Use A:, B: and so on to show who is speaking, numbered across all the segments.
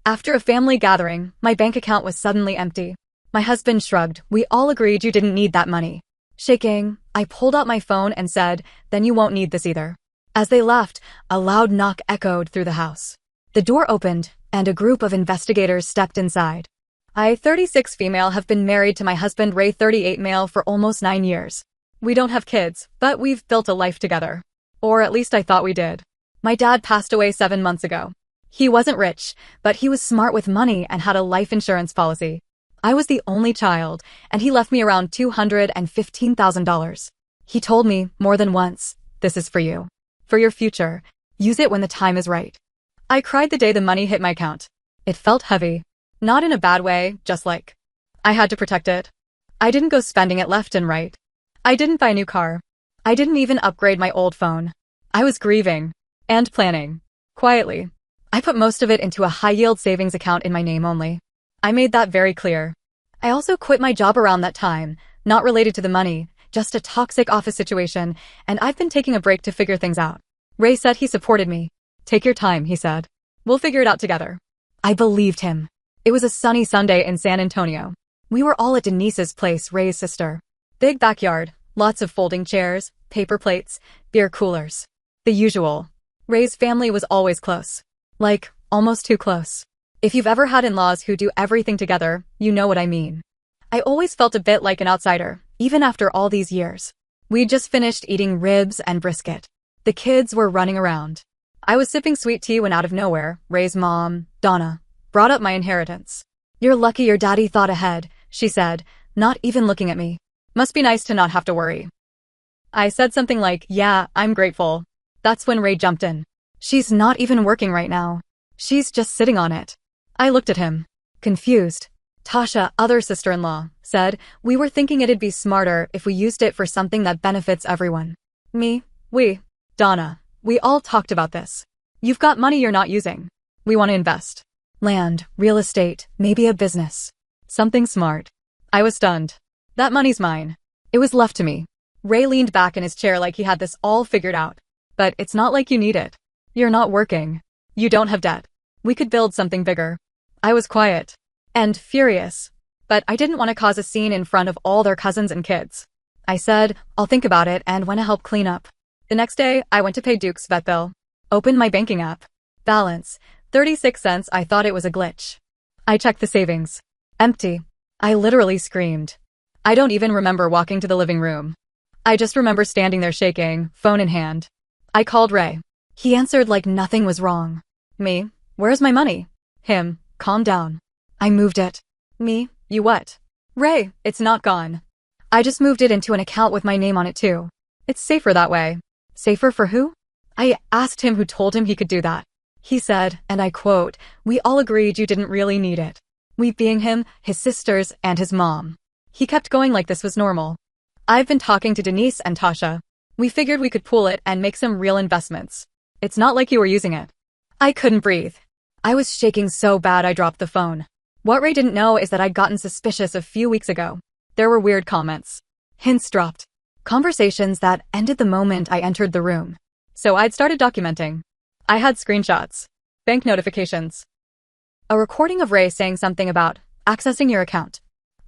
A: After a family gathering, my bank account was suddenly empty. My husband shrugged. We all agreed you didn't need that money. Shaking, I pulled out my phone and said, then you won't need this either. As they left, a loud knock echoed through the house. The door opened, and a group of investigators stepped inside. I, 36 female, have been married to my husband Ray, 38 male, for almost 9 years. We don't have kids, but we've built a life together. Or at least I thought we did. My dad passed away 7 months ago. He wasn't rich, but he was smart with money and had a life insurance policy. I was the only child, and he left me around $215,000. He told me, more than once, this is for you. For your future. Use it when the time is right. I cried the day the money hit my account. It felt heavy. Not in a bad way, just like I had to protect it. I didn't go spending it left and right. I didn't buy a new car. I didn't even upgrade my old phone. I was grieving. And planning. Quietly. I put most of it into a high-yield savings account in my name only. I made that very clear. I also quit my job around that time, not related to the money, just a toxic office situation, and I've been taking a break to figure things out. Ray said he supported me. Take your time, he said. We'll figure it out together. I believed him. It was a sunny Sunday in San Antonio. We were all at Denise's place, Ray's sister. Big backyard, lots of folding chairs, paper plates, beer coolers. The usual. Ray's family was always close. Like, almost too close. If you've ever had in-laws who do everything together, you know what I mean. I always felt a bit like an outsider, even after all these years. We'd just finished eating ribs and brisket. The kids were running around. I was sipping sweet tea when out of nowhere, Ray's mom, Donna, brought up my inheritance. You're lucky your daddy thought ahead, she said, not even looking at me. Must be nice to not have to worry. I said something like, yeah, I'm grateful. That's when Ray jumped in. She's not even working right now. She's just sitting on it. I looked at him. Confused. Tasha, other sister-in-law, said, we were thinking it'd be smarter if we used it for something that benefits everyone. We, Donna, we all talked about this. You've got money you're not using. We want to invest. Land, real estate, maybe a business. Something smart. I was stunned. That money's mine. It was left to me. Ray leaned back in his chair like he had this all figured out. But it's not like you need it. You're not working. You don't have debt. We could build something bigger. I was quiet. And furious. But I didn't want to cause a scene in front of all their cousins and kids. I said, I'll think about it and went to help clean up. The next day, I went to pay Duke's vet bill. Opened my banking app. Balance. 36 cents. I thought it was a glitch. I checked the savings. Empty. I literally screamed. I don't even remember walking to the living room. I just remember standing there shaking, phone in hand. I called Ray. He answered like nothing was wrong. Me? Where's my money? Him? Calm down. I moved it. Me? You what? Ray, it's not gone. I just moved it into an account with my name on it too. It's safer that way. Safer for who? I asked him who told him he could do that. He said, and I quote, we all agreed you didn't really need it. We being him, his sisters, and his mom. He kept going like this was normal. I've been talking to Denise and Tasha. We figured we could pool it and make some real investments. It's not like you were using it. I couldn't breathe. I was shaking so bad I dropped the phone. What Ray didn't know is that I'd gotten suspicious a few weeks ago. There were weird comments. Hints dropped. Conversations that ended the moment I entered the room. So I'd started documenting. I had screenshots. Bank notifications. A recording of Ray saying something about accessing your account.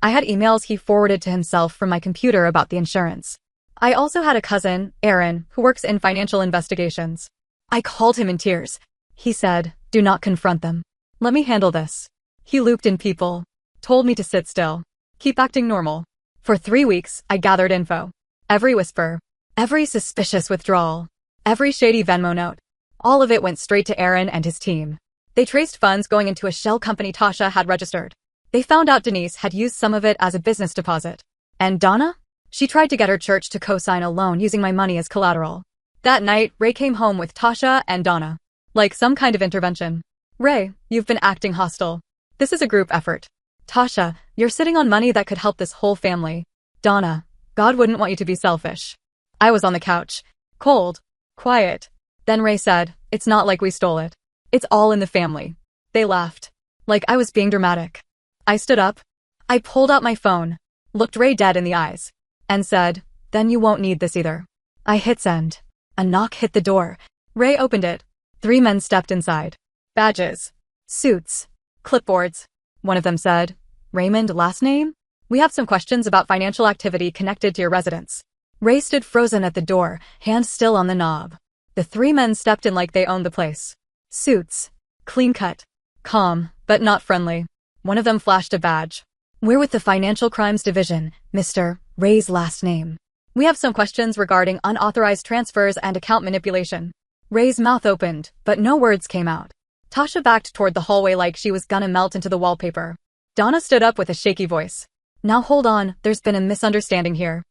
A: I had emails he forwarded to himself from my computer about the insurance. I also had a cousin, Aaron, who works in financial investigations. I called him in tears. He said, do not confront them. Let me handle this. He looped in people. Told me to sit still. Keep acting normal. For 3 weeks, I gathered info. Every whisper. Every suspicious withdrawal. Every shady Venmo note. All of it went straight to Aaron and his team. They traced funds going into a shell company Tasha had registered. They found out Denise had used some of it as a business deposit. And Donna? She tried to get her church to co-sign a loan using my money as collateral. That night, Ray came home with Tasha and Donna. Like some kind of intervention. Ray, you've been acting hostile. This is a group effort. Tasha, you're sitting on money that could help this whole family. Donna, God wouldn't want you to be selfish. I was on the couch. Cold. Quiet. Then Ray said, it's not like we stole it. It's all in the family. They laughed. Like I was being dramatic. I stood up. I pulled out my phone, looked Ray dead in the eyes, and said, then you won't need this either. I hit send. A knock hit the door. Ray opened it. 3 men stepped inside. Badges. Suits. Clipboards. One of them said, Raymond, last name? We have some questions about financial activity connected to your residence. Ray stood frozen at the door, hand still on the knob. The three men stepped in like they owned the place. Suits. Clean cut. Calm, but not friendly. One of them flashed a badge. We're with the Financial Crimes Division, Mr. Ray's last name. We have some questions regarding unauthorized transfers and account manipulation. Ray's mouth opened, but no words came out. Tasha backed toward the hallway like she was gonna melt into the wallpaper. Donna stood up with a shaky voice. Now hold on, there's been a misunderstanding here.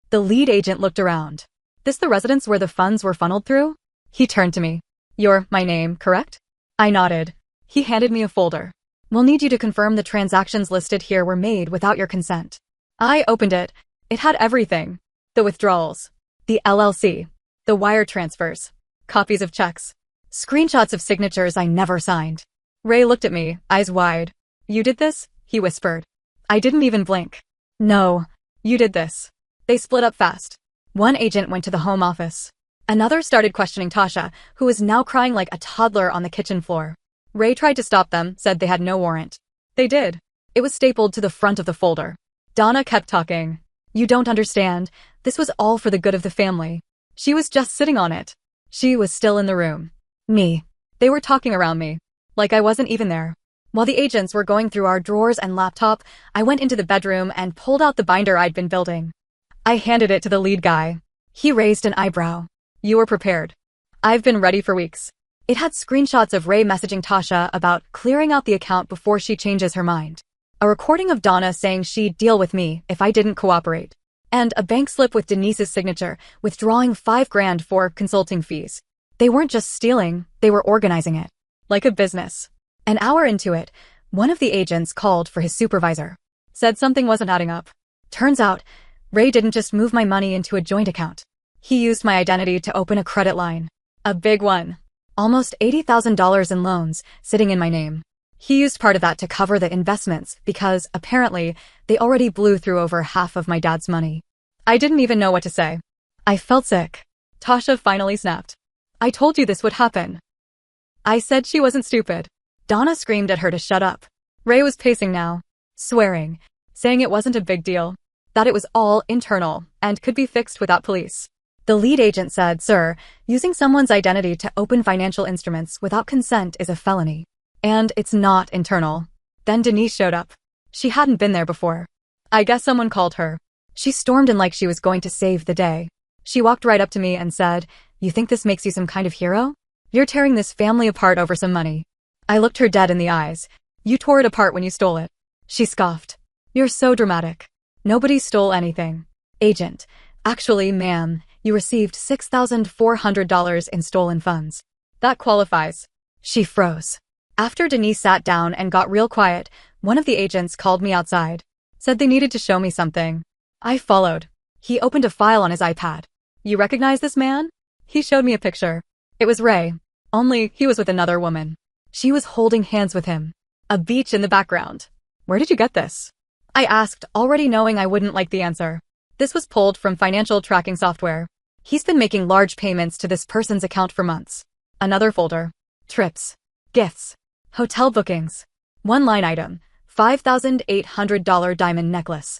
A: The lead agent looked around. This the residence where the funds were funneled through? He turned to me. You're my name, correct? I nodded. He handed me a folder. We'll need you to confirm the transactions listed here were made without your consent. I opened it. It had everything. The withdrawals. The LLC. The wire transfers. Copies of checks. Screenshots of signatures I never signed. Ray looked at me, eyes wide. You did this? He whispered. I didn't even blink. No. You did this. They split up fast. One agent went to the home office. Another started questioning Tasha, who was now crying like a toddler on the kitchen floor. Ray tried to stop them, said they had no warrant. They did. It was stapled to the front of the folder. Donna kept talking. You don't understand. This was all for the good of the family. She was just sitting on it. She was still in the room. Me. They were talking around me. Like I wasn't even there. While the agents were going through our drawers and laptop, I went into the bedroom and pulled out the binder I'd been building. I handed it to the lead guy. He raised an eyebrow. You were prepared. I've been ready for weeks. It had screenshots of Ray messaging Tasha about clearing out the account before she changes her mind. A recording of Donna saying she'd deal with me if I didn't cooperate. And a bank slip with Denise's signature, withdrawing $5,000 for consulting fees. They weren't just stealing, they were organizing it. Like a business. An hour into it, one of the agents called for his supervisor. Said something wasn't adding up. Turns out, Ray didn't just move my money into a joint account. He used my identity to open a credit line. A big one. Almost $80,000 in loans, sitting in my name. He used part of that to cover the investments because, apparently, they already blew through over half of my dad's money. I didn't even know what to say. I felt sick. Tasha finally snapped. I told you this would happen. I said she wasn't stupid. Donna screamed at her to shut up. Ray was pacing now, swearing, saying it wasn't a big deal, that it was all internal and could be fixed without police. The lead agent said, Sir, using someone's identity to open financial instruments without consent is a felony. And it's not internal. Then Denise showed up. She hadn't been there before. I guess someone called her. She stormed in like she was going to save the day. She walked right up to me and said, You think this makes you some kind of hero? You're tearing this family apart over some money. I looked her dead in the eyes. You tore it apart when you stole it. She scoffed. You're so dramatic. Nobody stole anything. Agent. Actually, ma'am, you received $6,400 in stolen funds. That qualifies. She froze. After Denise sat down and got real quiet, one of the agents called me outside. Said they needed to show me something. I followed. He opened a file on his iPad. You recognize this man? He showed me a picture. It was Ray. Only he was with another woman. She was holding hands with him. A beach in the background. Where did you get this? I asked, already knowing I wouldn't like the answer. This was pulled from financial tracking software. He's been making large payments to this person's account for months. Another folder. Trips. Gifts. Hotel bookings. One line item. $5,800 diamond necklace.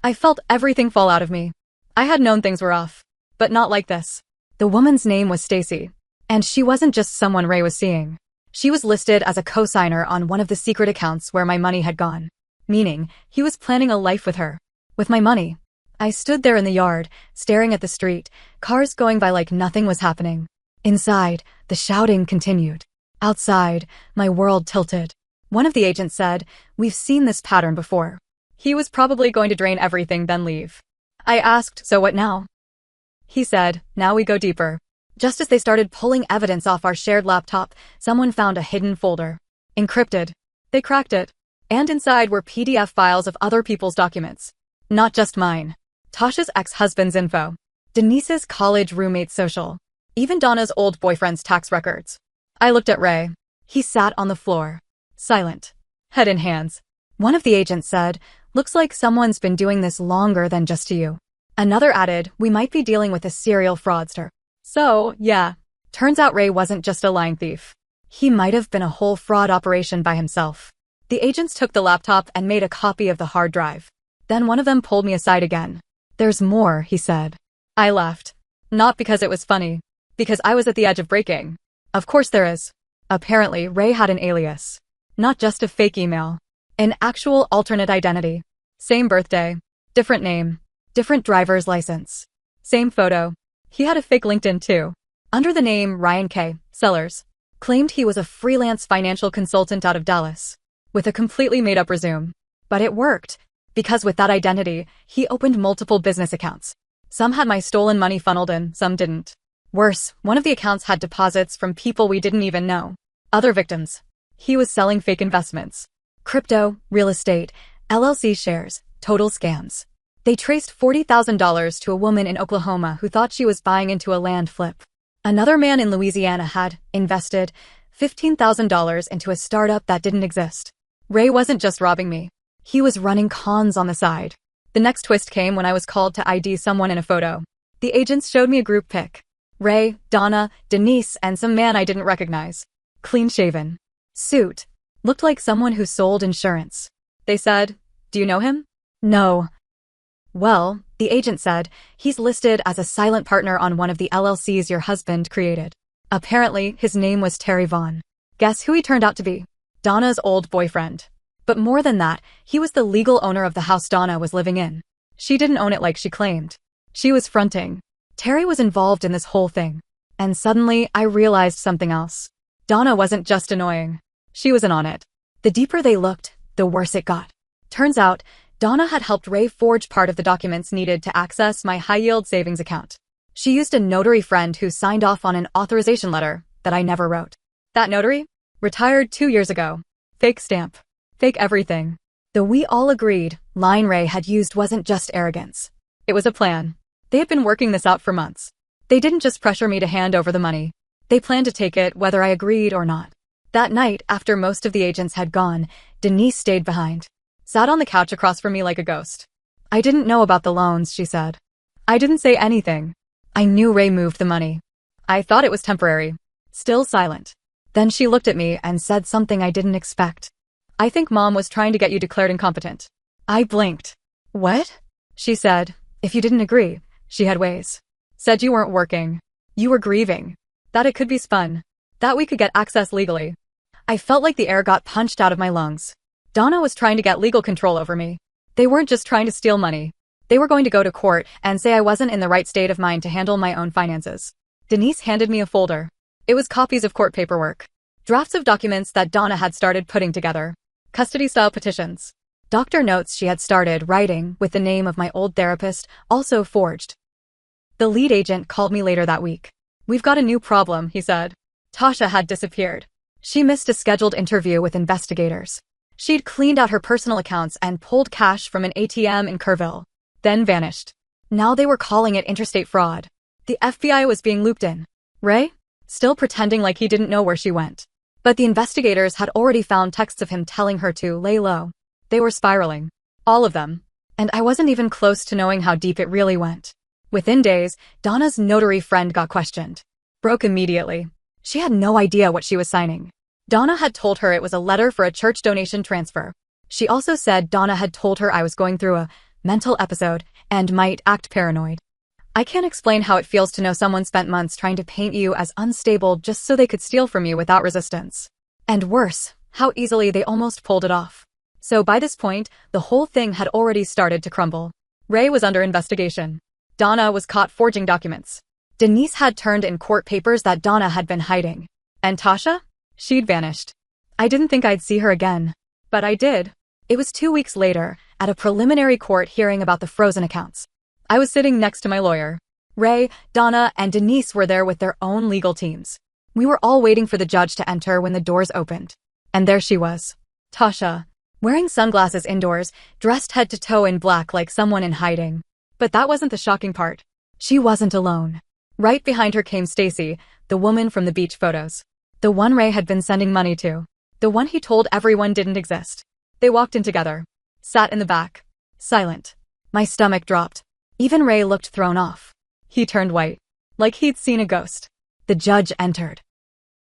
A: I felt everything fall out of me. I had known things were off. But not like this. The woman's name was Stacy. And she wasn't just someone Ray was seeing. She was listed as a co-signer on one of the secret accounts where my money had gone. Meaning, he was planning a life with her. With my money. I stood there in the yard, staring at the street, cars going by like nothing was happening. Inside, the shouting continued. Outside, my world tilted. One of the agents said, We've seen this pattern before. He was probably going to drain everything then leave. I asked, So what now? He said, Now we go deeper. Just as they started pulling evidence off our shared laptop, someone found a hidden folder. Encrypted. They cracked it. And inside were PDF files of other people's documents. Not just mine. Tasha's ex-husband's info. Denise's college roommate's social. Even Donna's old boyfriend's tax records. I looked at Ray. He sat on the floor. Silent. Head in hands. One of the agents said, Looks like someone's been doing this longer than just you. Another added, We might be dealing with a serial fraudster. So, yeah. Turns out Ray wasn't just a lying thief. He might have been a whole fraud operation by himself. The agents took the laptop and made a copy of the hard drive. Then one of them pulled me aside again. "There's more," he said. I laughed. Not because it was funny. Because I was at the edge of breaking. Of course there is. Apparently, Ray had an alias. Not just a fake email. An actual alternate identity. Same birthday. Different name. Different driver's license. Same photo. He had a fake LinkedIn too. Under the name Ryan K. Sellers. Claimed he was a freelance financial consultant out of Dallas. With a completely made-up resume. But it worked. Because with that identity, he opened multiple business accounts. Some had my stolen money funneled in, some didn't. Worse, one of the accounts had deposits from people we didn't even know. Other victims. He was selling fake investments. Crypto, real estate, LLC shares, total scams. They traced $40,000 to a woman in Oklahoma who thought she was buying into a land flip. Another man in Louisiana had invested $15,000 into a startup that didn't exist. Ray wasn't just robbing me. He was running cons on the side. The next twist came when I was called to ID someone in a photo. The agents showed me a group pic. Ray, Donna, Denise, and some man I didn't recognize. Clean-shaven. Suit. Looked like someone who sold insurance. They said, "Do you know him?" "No." "Well," the agent said, "he's listed as a silent partner on one of the LLCs your husband created." Apparently, his name was Terry Vaughn. Guess who he turned out to be? Donna's old boyfriend. But more than that, he was the legal owner of the house Donna was living in. She didn't own it like she claimed. She was fronting. Terry was involved in this whole thing. And suddenly, I realized something else. Donna wasn't just annoying. She was in on it. The deeper they looked, the worse it got. Turns out, Donna had helped Ray forge part of the documents needed to access my high-yield savings account. She used a notary friend who signed off on an authorization letter that I never wrote. That notary? Retired 2 years ago. Fake stamp. Fake everything. The we all agreed line Ray had used wasn't just arrogance. It was a plan. They had been working this out for months. They didn't just pressure me to hand over the money. They planned to take it whether I agreed or not. That night, after most of the agents had gone, Denise stayed behind. Sat on the couch across from me like a ghost. "I didn't know about the loans," she said. I didn't say anything. I knew Ray moved the money. I thought it was temporary. Still silent. Then she looked at me and said something I didn't expect. "I think Mom was trying to get you declared incompetent." I blinked. "What?" She said, "If you didn't agree," she had ways. "Said you weren't working. You were grieving. That it could be spun. That we could get access legally." I felt like the air got punched out of my lungs. Donna was trying to get legal control over me. They weren't just trying to steal money. They were going to go to court and say I wasn't in the right state of mind to handle my own finances. Denise handed me a folder. It was copies of court paperwork. Drafts of documents that Donna had started putting together. Custody-style petitions. Doctor notes she had started writing with the name of my old therapist, also forged. The lead agent called me later that week. "We've got a new problem," he said. Tasha had disappeared. She missed a scheduled interview with investigators. She'd cleaned out her personal accounts and pulled cash from an ATM in Kerrville, then vanished. Now they were calling it interstate fraud. The FBI was being looped in. Ray? Still pretending like he didn't know where she went. But the investigators had already found texts of him telling her to lay low. They were spiraling. All of them. And I wasn't even close to knowing how deep it really went. Within days, Donna's notary friend got questioned. Broke immediately. She had no idea what she was signing. Donna had told her it was a letter for a church donation transfer. She also said Donna had told her I was going through a mental episode and might act paranoid. I can't explain how it feels to know someone spent months trying to paint you as unstable just so they could steal from you without resistance. And worse, how easily they almost pulled it off. So by this point, the whole thing had already started to crumble. Ray was under investigation. Donna was caught forging documents. Denise had turned in court papers that Donna had been hiding. And Tasha? She'd vanished. I didn't think I'd see her again. But I did. It was 2 weeks later, at a preliminary court hearing about the frozen accounts. I was sitting next to my lawyer. Ray, Donna, and Denise were there with their own legal teams. We were all waiting for the judge to enter when the doors opened. And there she was. Tasha. Wearing sunglasses indoors, dressed head to toe in black like someone in hiding. But that wasn't the shocking part. She wasn't alone. Right behind her came Stacy, the woman from the beach photos. The one Ray had been sending money to. The one he told everyone didn't exist. They walked in together. Sat in the back. Silent. My stomach dropped. Even Ray looked thrown off. He turned white. Like he'd seen a ghost. The judge entered.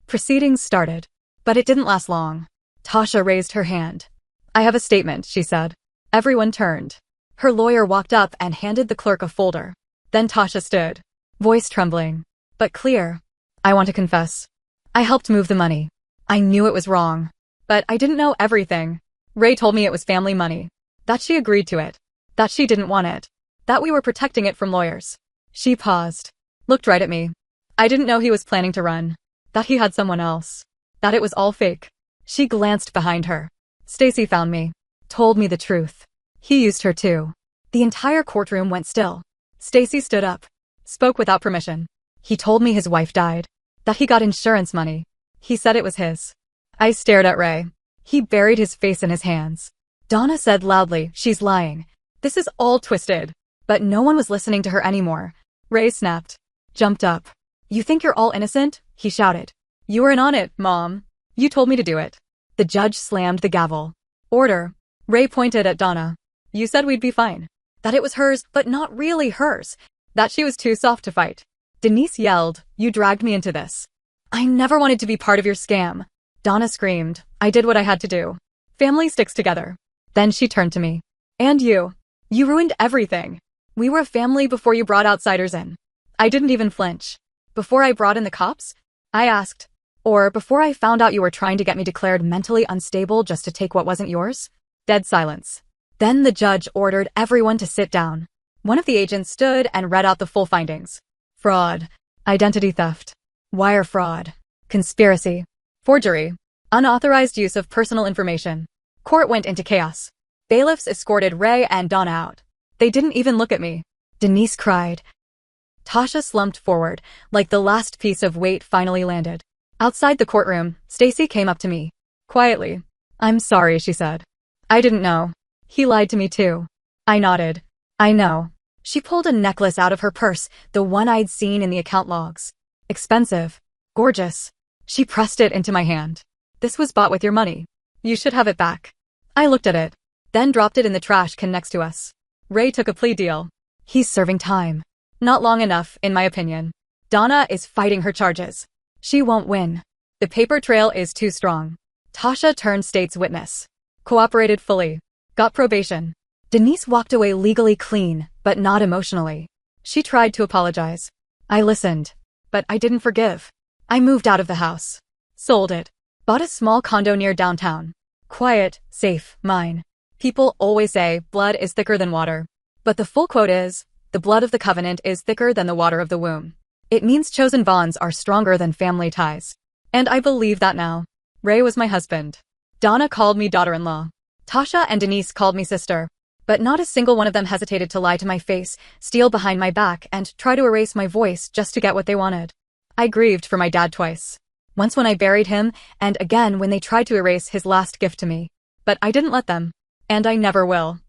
A: Proceedings started. But it didn't last long. Tasha raised her hand. I have a statement, she said. Everyone turned. Her lawyer walked up and handed the clerk a folder. Then Tasha stood, voice trembling, but clear. I want to confess. I helped move the money. I knew it was wrong. But I didn't know everything. Ray told me it was family money. That she agreed to it. That she didn't want it. That we were protecting it from lawyers. She paused. Looked right at me. I didn't know he was planning to run. That he had someone else. That it was all fake. She glanced behind her. Stacy found me. Told me the truth. He used her too. The entire courtroom went still. Stacy stood up. Spoke without permission. He told me his wife died. That he got insurance money. He said it was his. I stared at Ray. He buried his face in his hands. Donna said loudly, she's lying. This is all twisted. But no one was listening to her anymore. Ray snapped. Jumped up. You think you're all innocent? He shouted. You were in on it, Mom. You told me to do it. The judge slammed the gavel. Order. Ray pointed at Donna. You said we'd be fine. That it was hers, but not really hers. That she was too soft to fight. Denise yelled, you dragged me into this. I never wanted to be part of your scam. Donna screamed, I did what I had to do. Family sticks together. Then she turned to me. And you. You ruined everything. We were a family before you brought outsiders in. I didn't even flinch. Before I brought in the cops? I asked. Or before I found out you were trying to get me declared mentally unstable just to take what wasn't yours? Dead silence. Then the judge ordered everyone to sit down. One of the agents stood and read out the full findings. Fraud. Identity theft. Wire fraud. Conspiracy. Forgery. Unauthorized use of personal information. Court went into chaos. Bailiffs escorted Ray and Donna out. They didn't even look at me. Denise cried. Tasha slumped forward, like the last piece of weight finally landed. Outside the courtroom, Stacy came up to me. Quietly. I'm sorry, she said. I didn't know. He lied to me too. I nodded. I know. She pulled a necklace out of her purse, the one I'd seen in the account logs. Expensive. Gorgeous. She pressed it into my hand. This was bought with your money. You should have it back. I looked at it, then dropped it in the trash can next to us. Ray took a plea deal. He's serving time. Not long enough, in my opinion. Donna is fighting her charges. She won't win. The paper trail is too strong. Tasha turned state's witness. Cooperated fully. Got probation. Denise walked away legally clean, but not emotionally. She tried to apologize. I listened. But I didn't forgive. I moved out of the house. Sold it. Bought a small condo near downtown. Quiet, safe, mine. People always say blood is thicker than water. But the full quote is, the blood of the covenant is thicker than the water of the womb. It means chosen bonds are stronger than family ties. And I believe that now. Ray was my husband. Donna called me daughter-in-law. Tasha and Denise called me sister. But not a single one of them hesitated to lie to my face, steal behind my back, and try to erase my voice just to get what they wanted. I grieved for my dad twice. Once when I buried him, and again when they tried to erase his last gift to me. But I didn't let them. And I never will.